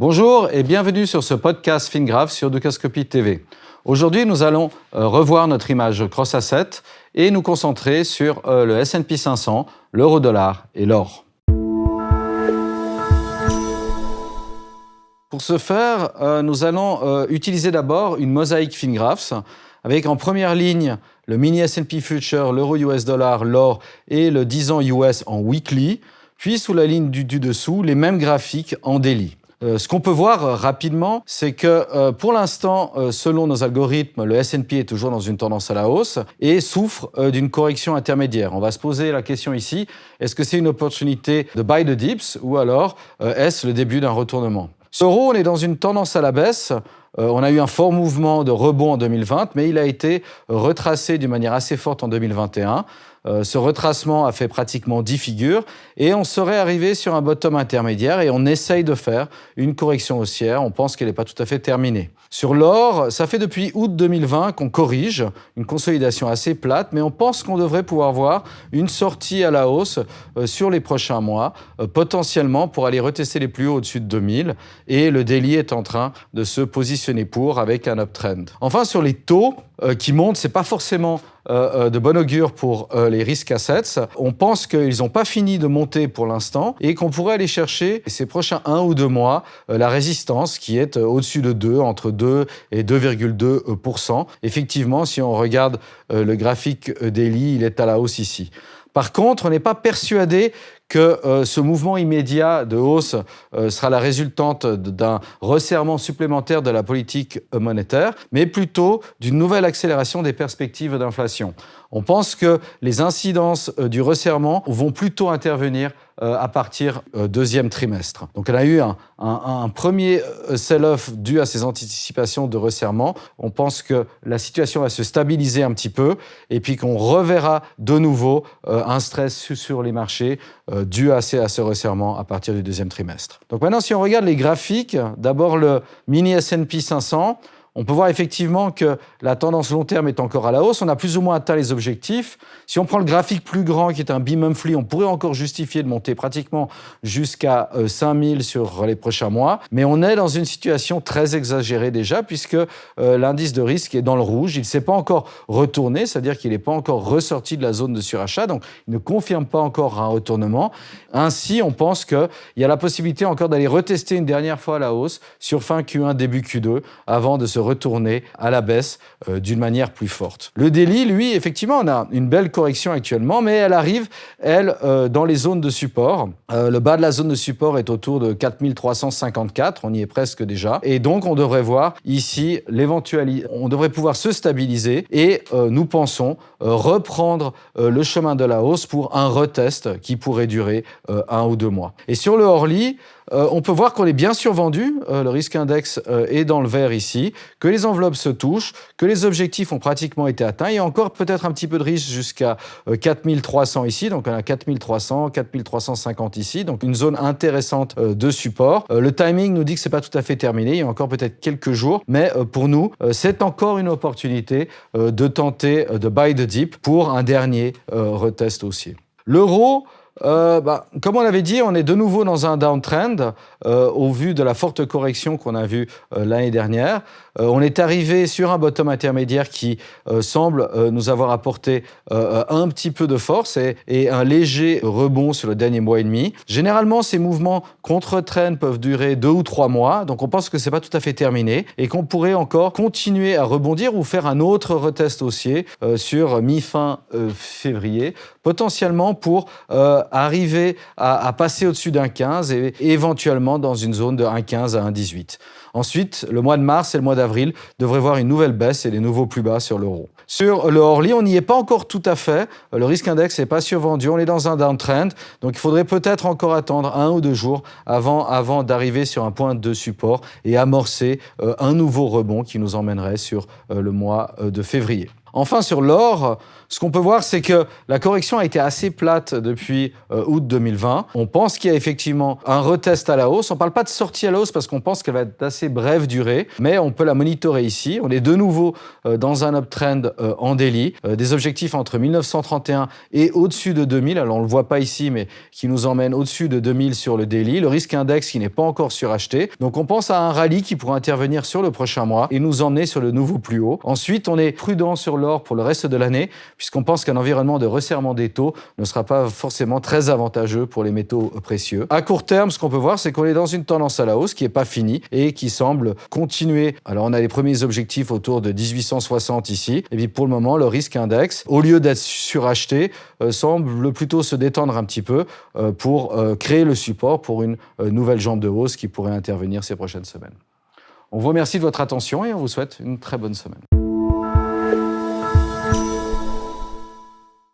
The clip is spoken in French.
Bonjour et bienvenue sur ce podcast FinGraph sur Dukascopy TV. Aujourd'hui, nous allons revoir notre image cross-asset et nous concentrer sur le S&P 500, l'euro-dollar et l'or. Pour ce faire, nous allons utiliser d'abord une mosaïque FinGraphs avec en première ligne le mini S&P Future, l'euro US dollar, l'or et le 10 ans US en weekly, puis sous la ligne du dessous, les mêmes graphiques en daily. Ce qu'on peut voir rapidement, c'est que pour l'instant, selon nos algorithmes, le S&P est toujours dans une tendance à la hausse et souffre d'une correction intermédiaire. On va se poser la question ici, est-ce que c'est une opportunité de buy the dips ou alors est-ce le début d'un retournement ? Sur l'euro, on est dans une tendance à la baisse. On a eu un fort mouvement de rebond en 2020, mais il a été retracé d'une manière assez forte en 2021. Ce retracement a fait pratiquement 10 figures et on serait arrivé sur un bottom intermédiaire et on essaye de faire une correction haussière. On pense qu'elle n'est pas tout à fait terminée. Sur l'or, ça fait depuis août 2020 qu'on corrige, une consolidation assez plate, mais on pense qu'on devrait pouvoir voir une sortie à la hausse sur les prochains mois, potentiellement pour aller retester les plus hauts au-dessus de 2000 et le daily est en train de se positionner pour avec un uptrend. Enfin, sur les taux qui montent, c'est pas forcément de bon augure pour les risk assets. On pense qu'ils n'ont pas fini de monter pour l'instant et qu'on pourrait aller chercher ces prochains 1 ou 2 mois la résistance qui est au-dessus de 2, entre 2 et 2,2%. Effectivement, si on regarde le graphique daily, il est à la hausse ici. Par contre, on n'est pas persuadé que ce mouvement immédiat de hausse sera la résultante d'un resserrement supplémentaire de la politique monétaire, mais plutôt d'une nouvelle accélération des perspectives d'inflation. On pense que les incidences du resserrement vont plutôt intervenir à partir deuxième trimestre. Donc on a eu un premier sell-off dû à ces anticipations de resserrement. On pense que la situation va se stabiliser un petit peu et puis qu'on reverra de nouveau un stress sur les marchés dû à ce resserrement à partir du deuxième trimestre. Donc maintenant, si on regarde les graphiques, d'abord le mini S&P 500, on peut voir effectivement que la tendance long terme est encore à la hausse. On a plus ou moins atteint les objectifs. Si on prend le graphique plus grand, qui est un bi-monthly, on pourrait encore justifier de monter pratiquement jusqu'à 5000 sur les prochains mois. Mais on est dans une situation très exagérée déjà, puisque l'indice de risque est dans le rouge. Il ne s'est pas encore retourné, c'est-à-dire qu'il n'est pas encore ressorti de la zone de surachat. Donc, il ne confirme pas encore un retournement. Ainsi, on pense qu'il y a la possibilité encore d'aller retester une dernière fois à la hausse sur fin Q1, début Q2, avant de se retourner à la baisse d'une manière plus forte. Le daily, lui, effectivement, on a une belle correction actuellement, mais elle arrive, dans les zones de support. Le bas de la zone de support est autour de 4354, on y est presque déjà. Et donc, on devrait voir ici l'éventualité, on devrait pouvoir se stabiliser et nous pensons reprendre le chemin de la hausse pour un retest qui pourrait durer 1 ou 2 mois. Et sur le Orly, on peut voir qu'on est bien survendu, le risque index est dans le vert ici, que les enveloppes se touchent, que les objectifs ont pratiquement été atteints. Il y a encore peut-être un petit peu de risque jusqu'à 4300 ici, donc on a 4300, 4350 ici, donc une zone intéressante de support. Le timing nous dit que c'est pas tout à fait terminé, il y a encore peut-être quelques jours, mais pour nous, c'est encore une opportunité de tenter de buy the dip pour un dernier retest haussier. L'euro, comme on l'avait dit, on est de nouveau dans un downtrend au vu de la forte correction qu'on a vue l'année dernière. On est arrivé sur un bottom intermédiaire qui semble nous avoir apporté un petit peu de force et un léger rebond sur le dernier mois et demi. Généralement, ces mouvements contre-trend peuvent durer 2 ou 3 mois, donc on pense que c'est pas tout à fait terminé et qu'on pourrait encore continuer à rebondir ou faire un autre retest haussier sur mi-fin février, potentiellement pour arriver à passer au-dessus d'un 15 et éventuellement dans une zone de 1,15 à 1,18. Ensuite, le mois de mars et le mois d'avril devraient voir une nouvelle baisse et des nouveaux plus bas sur l'euro. Sur le Orly, on n'y est pas encore tout à fait. Le risque index n'est pas survendu. On est dans un downtrend. Donc, il faudrait peut-être encore attendre 1 ou 2 jours avant d'arriver sur un point de support et amorcer un nouveau rebond qui nous emmènerait sur le mois de février. Enfin, sur l'or, ce qu'on peut voir, c'est que la correction a été assez plate depuis août 2020. On pense qu'il y a effectivement un retest à la hausse. On ne parle pas de sortie à la hausse parce qu'on pense qu'elle va être d'assez brève durée, mais on peut la monitorer ici. On est de nouveau dans un uptrend en daily, des objectifs entre 1931 et au-dessus de 2000. Alors, on ne le voit pas ici, mais qui nous emmène au-dessus de 2000 sur le daily. Le risque index qui n'est pas encore suracheté. Donc, on pense à un rallye qui pourrait intervenir sur le prochain mois et nous emmener sur le nouveau plus haut. Ensuite, on est prudent sur l'or pour le reste de l'année, puisqu'on pense qu'un environnement de resserrement des taux ne sera pas forcément très avantageux pour les métaux précieux. À court terme, ce qu'on peut voir, c'est qu'on est dans une tendance à la hausse qui n'est pas finie et qui semble continuer. Alors, on a les premiers objectifs autour de 1860 ici. Et puis, pour le moment, le risque index, au lieu d'être suracheté, semble plutôt se détendre un petit peu pour créer le support pour une nouvelle jambe de hausse qui pourrait intervenir ces prochaines semaines. On vous remercie de votre attention et on vous souhaite une très bonne semaine.